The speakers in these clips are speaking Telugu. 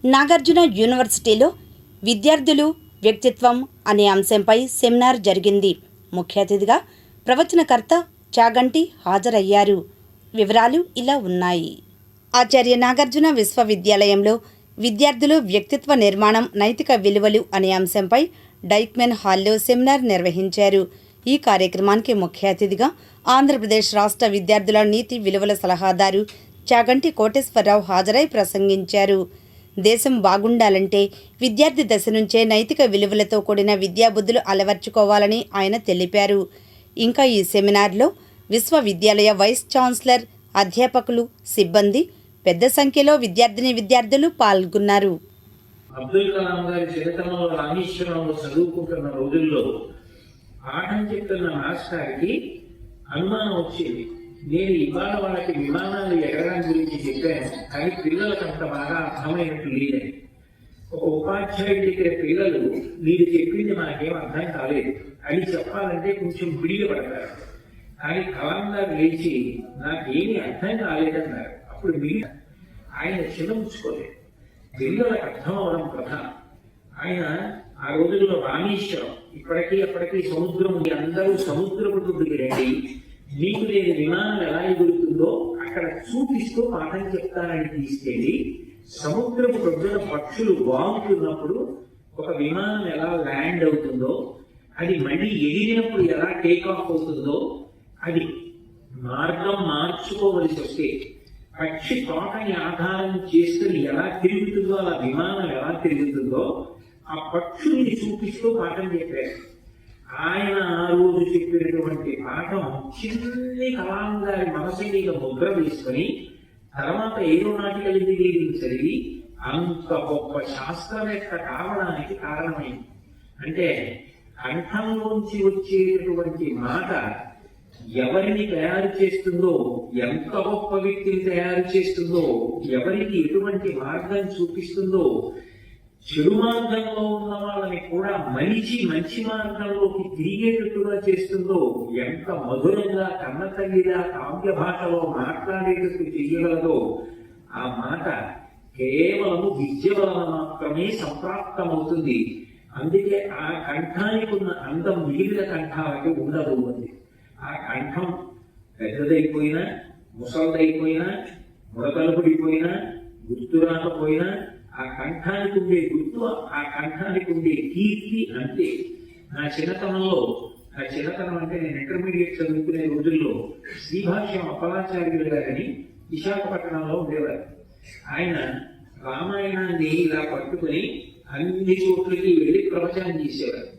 నాగార్జున యూనివర్సిటీలో విద్యార్థులు వ్యక్తిత్వం అనే అంశంపై సెమినార్ జరిగింది. ముఖ్య అతిథిగా ప్రవచనకర్త చాగంటి హాజరయ్యారు. వివరాలు ఇలా ఉన్నాయి. ఆచార్య నాగార్జున విశ్వవిద్యాలయంలో విద్యార్థులు వ్యక్తిత్వ నిర్మాణం, నైతిక విలువలు అనే అంశంపై డైక్మెన్ హాల్లో సెమినార్ నిర్వహించారు. ఈ కార్యక్రమానికి ముఖ్య అతిథిగా ఆంధ్రప్రదేశ్ రాష్ట్ర విద్యార్థుల నీతి విలువల సలహాదారు చాగంటి కోటేశ్వరరావు హాజరై ప్రసంగించారు. దేశం బాగుండాలంటే విద్యార్థి దశ నుంచే నైతిక విలువలతో కూడిన విద్యాబుద్ధులు అలవర్చుకోవాలని ఆయన తెలిపారు. ఇంకా ఈ సెమినార్లో విశ్వవిద్యాలయ వైస్ ఛాన్సలర్, అధ్యాపకులు, సిబ్బంది పెద్ద సంఖ్యలో విద్యార్థులు పాల్గొన్నారు. అబ్దుల్ కలాం గారి చిరతనంలో రామేశ్వరంలో చదువుకుంటున్న రోజుల్లో పాఠం చెప్తున్న మాస్టర్కి అనుమానం వచ్చింది. నేను ఇవాళ వాళ్ళకి విమానాలు ఎగరడానికి గురించి చెప్పాను, కానీ పిల్లలకు అంత బాగా అర్థమైనట్టు లేదని. ఒక ఉపాధ్యాయుడి దగ్గర పిల్లలు మీరు చెప్పింది నాకేం అర్థం కాలేదు అని చెప్పాలంటే కొంచెం బిడిగా పడతారు. కానీ కలాం గారు లేచి నాకేమీ అర్థం కాలేదన్నారు. అప్పుడు మిగిలిన ఆయన చిన్నపుచ్చుకోలేదు. పిల్లలకు అర్థం అవడం ప్రధానం. ఆయన ఆ రోజుల్లో రామేశ్వరం, ఇప్పటికీ అప్పటికీ సముద్రం, అందరూ సముద్రపు దగ్గరికి రండి, మీకు నేను విమానం ఎలా ఎగురుతుందో అక్కడ చూపిస్తూ పాఠం చెప్తానని తీసుకెళ్ళి సముద్రపు ప్రొద్దున పక్షులు వాగుతున్నప్పుడు ఒక విమానం ఎలా ల్యాండ్ అవుతుందో, అది మళ్ళీ ఎగిరినప్పుడు ఎలా టేక్ ఆఫ్ అవుతుందో, అది మార్గం మార్చుకోవలసి వస్తే పక్షి తోటని ఆధారం చేసుకుని ఎలా తిరుగుతుందో, అలా విమానం ఎలా తిరుగుతుందో ఆ పక్షుల్ని చూపిస్తూ పాఠం చెప్పారు. ఆయన ఆ రోజు చెప్పినటువంటి పాఠం చిన్ని కలాం గారి మనసు మీద ముద్ర వేసుకొని తర్వాత ఏరోనాటికల్ ఇంజనీరింగ్ చదివి అంత గొప్ప శాస్త్రవేత్త కావడానికి కారణమైంది. అంటే కంఠంలోంచి వచ్చేటటువంటి మాట ఎవరిని తయారు చేస్తుందో, ఎంత గొప్ప వ్యక్తిని తయారు చేస్తుందో, ఎవరికి ఎటువంటి మార్గం చూపిస్తుందో, చెడు మార్గంలో ఉన్న వాళ్ళని కూడా మంచి మార్గంలోకి తిరిగేటట్టుగా చేస్తుందో, ఎంత మధురంగా కన్నతల్లిగా కావ్య భాషలో మాట్లాడేటట్టు చేయగలదో, ఆ మాట కేవలము విద్య వలన మాత్రమే సంప్రాప్తమవుతుంది. అందుకే ఆ కంఠానికి ఉన్న అందం మిగిలిన కంఠాలకి ఉండదు అంది. ఆ కంఠం పెద్దదైపోయినా, ముసలదైపోయినా, ముడతలు పడిపోయినా, గుర్తు రాకపోయినా ఆ కంఠానికి ఉండే గుర్తు, ఆ కంఠానికి ఉండే కీర్తి అంతే. నా చిన్నతనం అంటే నేను ఇంటర్మీడియట్ చదువుకునే రోజుల్లో శ్రీభాష్యం అప్పలాచార్యులు గారని విశాఖపట్నంలో ఉండేవారు. ఆయన రామాయణాన్ని ఇలా పట్టుకుని అన్ని చోట్లకి వెళ్ళి ప్రవచనం చేసేవారు.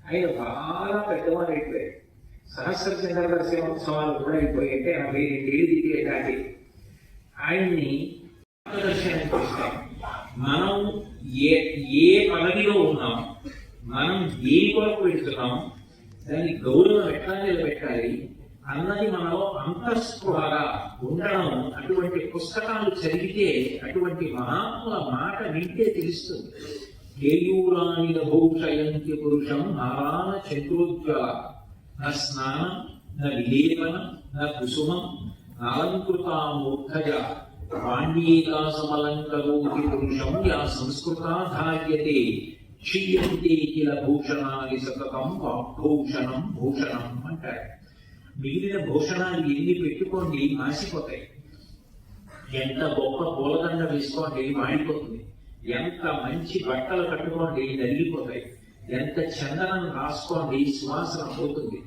ఆయన బాగా పెద్దవారు అయిపోయారు. సహస్ర చంద్ర దర్శనోత్సవాలు కూడా అయిపోయాయి. అంటే 82 దిగే దాటి ఆయన్ని దర్శనం చేస్తాం. మనం ఏ పదవిలో ఉన్నాం, మనం దేని కొరకు పెడుతున్నాం, దాని గౌరవం ఎట్లా నిలబెట్టాలి అన్నది మనలో అంతఃస్పృహగా ఉండడం. అటువంటి పుస్తకాలు చదివితే, అటువంటి మహాత్ముల మాట వింటే తెలుస్తుంది. కేయూరానిల భూషయంతి పురుషం నారాయణ చంద్రోజ్వల న స్నానం న విలేపనం న కుసుమం నాలంకృతామూర్ధజ పాండ్యేకాసమలంకరోతి పురుషం యా సంస్కృతాధార్యతే క్షీయంతే కిల భూషణాని సతతం వాగ్భూషణం భూషణం అంటారు. మిగిలిన భూషణాలు ఎన్ని పెట్టుకోండి మాసిపోతాయి. ఎంత గొప్ప పూలదండ వేసుకోండి మాడిపోతుంది. ఎంత మంచి బట్టలు కట్టుకోండి నలిగిపోతాయి. ఎంత చందనం రాసుకోండి సువాసన పోతుంది.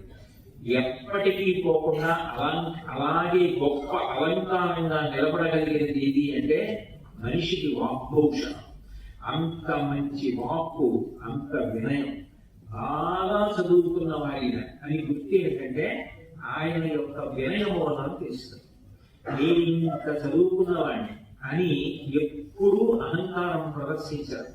ఎప్పటికీ పోకుండా అలాగే గొప్ప అలంకారంగా నిలబడగలిగినది ఏది అంటే మనిషికి వాగ్భూషణం. అంత మంచి వాక్కు, అంత వినయం. బాగా చదువుకున్న వారిన అని గుర్తు ఏంటంటే ఆయన యొక్క వినయము వలన తెలుస్తుంది. నేను ఇంత చదువుకున్న వాడిని అని ఎప్పుడూ అహంకారం ప్రదర్శించారు.